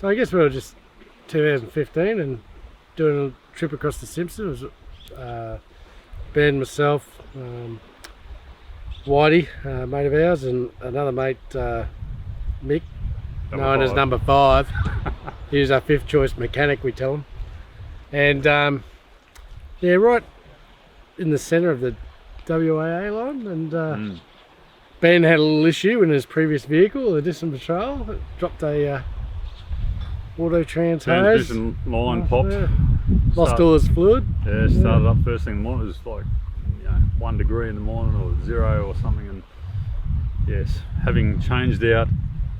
So I guess we were just 2015 and doing a trip across the Simpson. It was Ben, myself, Whitey, mate of ours, and another mate, Mick, known as number 5. He was our 5th choice mechanic, we tell him. And yeah, right in the centre of the WAA line, and Ben had a little issue in his previous vehicle, the Distant Patrol. It dropped a auto transmission line popped. Lost all his fluid. Yeah, started up first thing in the morning. It was like 1 degree in the morning or 0 or something. And yes, having changed out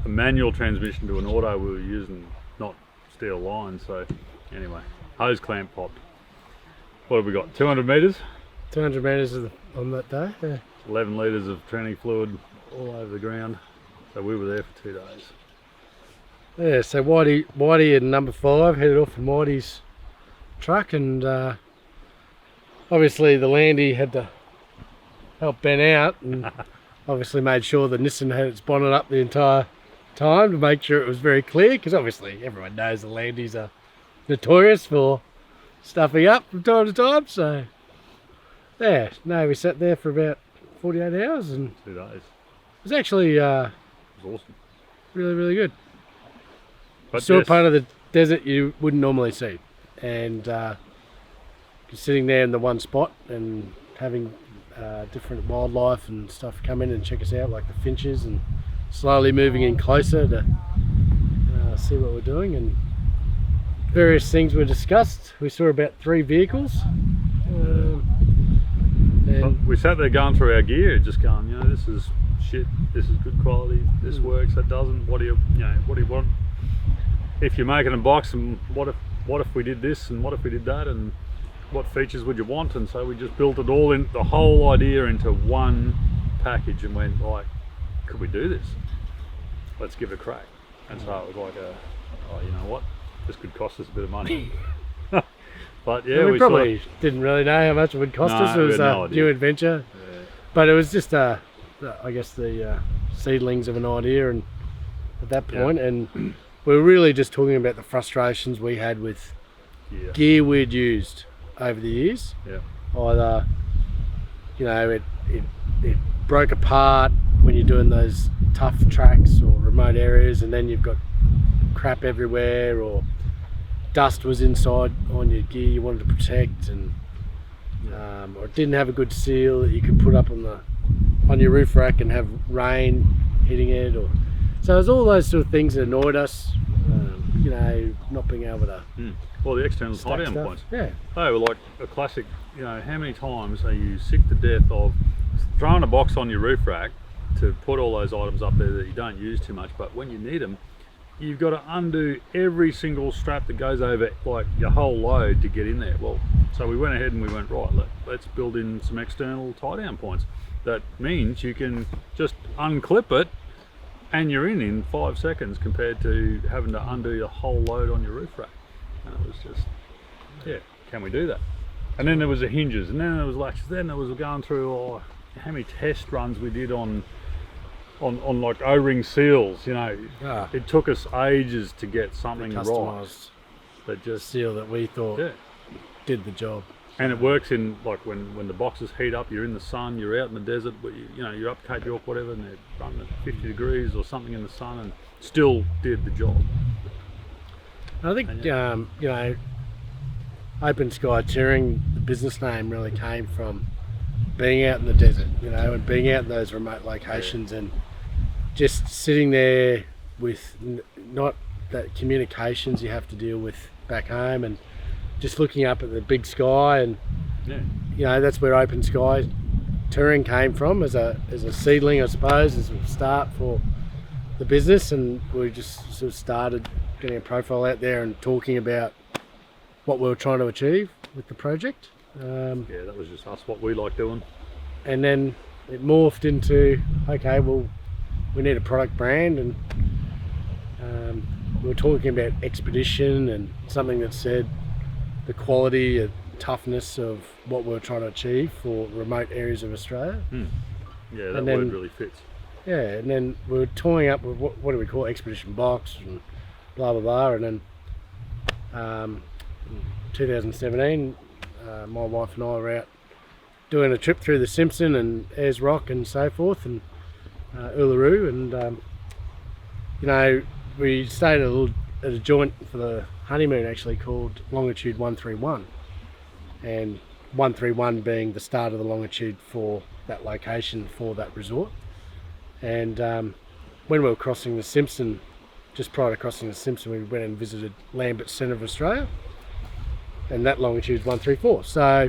a manual transmission to an auto, we were using not steel line. So anyway, hose clamp popped. What have we got? 200 metres? 200 metres on that day. Yeah. 11 litres of tranny fluid all over the ground. So we were there for 2 days. Yeah, so Whitey and number 5 headed off from Whitey's truck, and obviously the Landy had to help Ben out, and obviously made sure the Nissan had its bonnet up the entire time to make sure it was very clear, because obviously everyone knows the Landys are notorious for stuffing up from time to time. So yeah, no, we sat there for about 48 hours and 2 days. it was actually It was awesome. really, really good. But Saw a yes, part of the desert you wouldn't normally see, and just sitting there in the one spot and having different wildlife and stuff come in and check us out, like the finches, and slowly moving in closer to see what we're doing, and various things were discussed. We saw about 3 vehicles. And we sat there going through our gear, just going, this is shit, this is good quality, this works, that doesn't. What do you want? If you're making a box, and what if we did this, and what if we did that, and what features would you want? And so we just built it all in, the whole idea, into one package, and went like, could we do this? Let's give it a crack. And so it was like you know what, this could cost us a bit of money. But yeah, we probably didn't really know how much it would cost us. It was a new adventure, but it was just I guess the seedlings of an idea, and at that point, and we were really just talking about the frustrations we had with gear we'd used over the years. Either it broke apart when you're doing those tough tracks or remote areas, and then you've got crap everywhere, or dust was inside on your gear you wanted to protect, and or it didn't have a good seal that you could put up on your roof rack and have rain hitting it, or so it was all those sort of things that annoyed us. Not being able to well, the external tie-down points, they were like a classic. How many times are you sick to death of throwing a box on your roof rack to put all those items up there that you don't use too much, but when you need them, you've got to undo every single strap that goes over like your whole load to get in there. Well, so we went ahead and we went, right, let's build in some external tie-down points. That means you can just unclip it and you're in 5 seconds, compared to having to undo your whole load on your roof rack. And it was just, can we do that? And then there was the hinges, and then there was latches, then there was going through how many test runs we did on like O-ring seals. It took us ages to get something right. That just seal that we thought did the job. And it works in like when the boxes heat up, you're in the sun, you're out in the desert, but you're up Cape York, whatever, and they're running at 50 degrees or something in the sun, and still did the job. I think Open Sky Touring, the business name, really came from being out in the desert, and being out in those remote locations, and just sitting there with not that communications you have to deal with back home, and just looking up at the big sky, and that's where Open Sky Touring came from as a seedling, I suppose, as a start for the business. And we just sort of started getting a profile out there and talking about what we were trying to achieve with the project. That was just us, what we like doing. And then it morphed into, okay, well, we need a product brand, and we were talking about Expedition, and something that said the quality and toughness of what we were trying to achieve for remote areas of Australia. Yeah, that word really fits. Yeah, and then we were toying up with what do we call Expedition Box, and blah blah blah. And then in 2017, my wife and I were out doing a trip through the Simpson and Ayers Rock and so forth, and Uluru, and you know, we stayed at a joint for the honeymoon actually called Longitude 131, and 131 being the start of the longitude for that location for that resort. And when we were crossing the Simpson, just prior to crossing the Simpson, we went and visited Lambert Centre of Australia, and that longitude is 134. So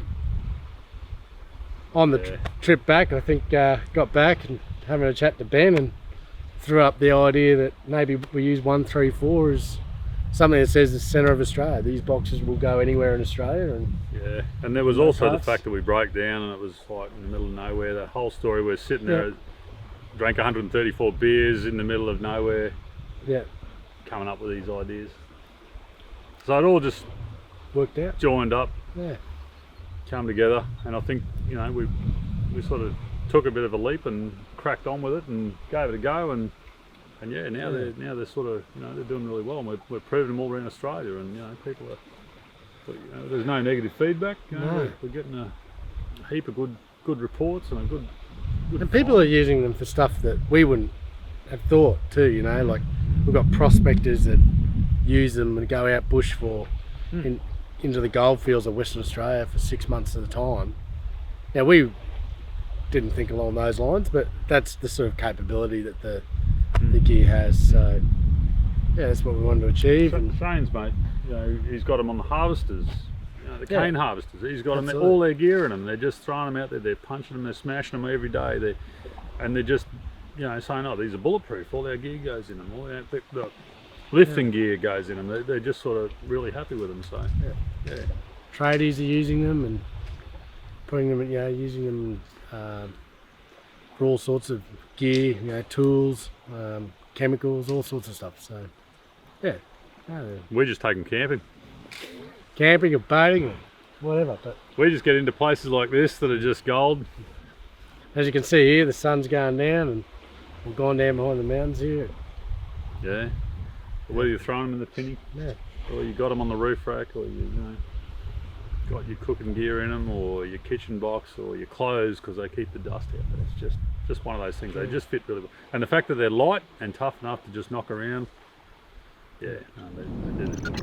on the trip back, I think got back and having a chat to Ben and threw up the idea that maybe we use 134 as something that says the centre of Australia. These boxes will go anywhere in Australia. And yeah, and there was also the fact that we broke down and it was like in the middle of nowhere. The whole story, we're sitting there, drank 134 beers in the middle of nowhere, coming up with these ideas. So it all just worked out, joined up, come together, and I think, you know, we sort of took a bit of a leap and cracked on with it and gave it a go, and now they're sort of, you know, they're doing really well, and we're proving them all around Australia, and you know, people are, you know, there's no negative feedback. You know, we're getting a heap of good reports and a good and people are using them for stuff that we wouldn't have thought too. You know, like we've got prospectors that use them and go out bush for into the goldfields of Western Australia for 6 months at a time. Now we didn't think along those lines, but that's the sort of capability that the gear has. So yeah, that's what we wanted to achieve. And Shane's mate, you know, he's got them on the harvesters, you know, the cane harvesters. He's got them, all their gear in them. They're just throwing them out there. They're punching them. They're smashing them every day. They're just, you know, saying, oh, these are bulletproof. All our gear goes in them. All the lifting gear goes in them. They're just sort of really happy with them. So tradies are using them and putting them, you know, using them for all sorts of gear, you know, tools, chemicals, all sorts of stuff. So yeah, we just take them camping or boating or whatever. But we just get into places like this that are just gold. As you can see here, the sun's going down and we've gone down behind the mountains here. Yeah. Whether you're throwing them in the pinny, or you got them on the roof rack, or you know, got your cooking gear in them, or your kitchen box, or your clothes, because they keep the dust out. But it's just one of those things. They just fit really well, and the fact that they're light and tough enough to just knock around. Yeah, no, they did it.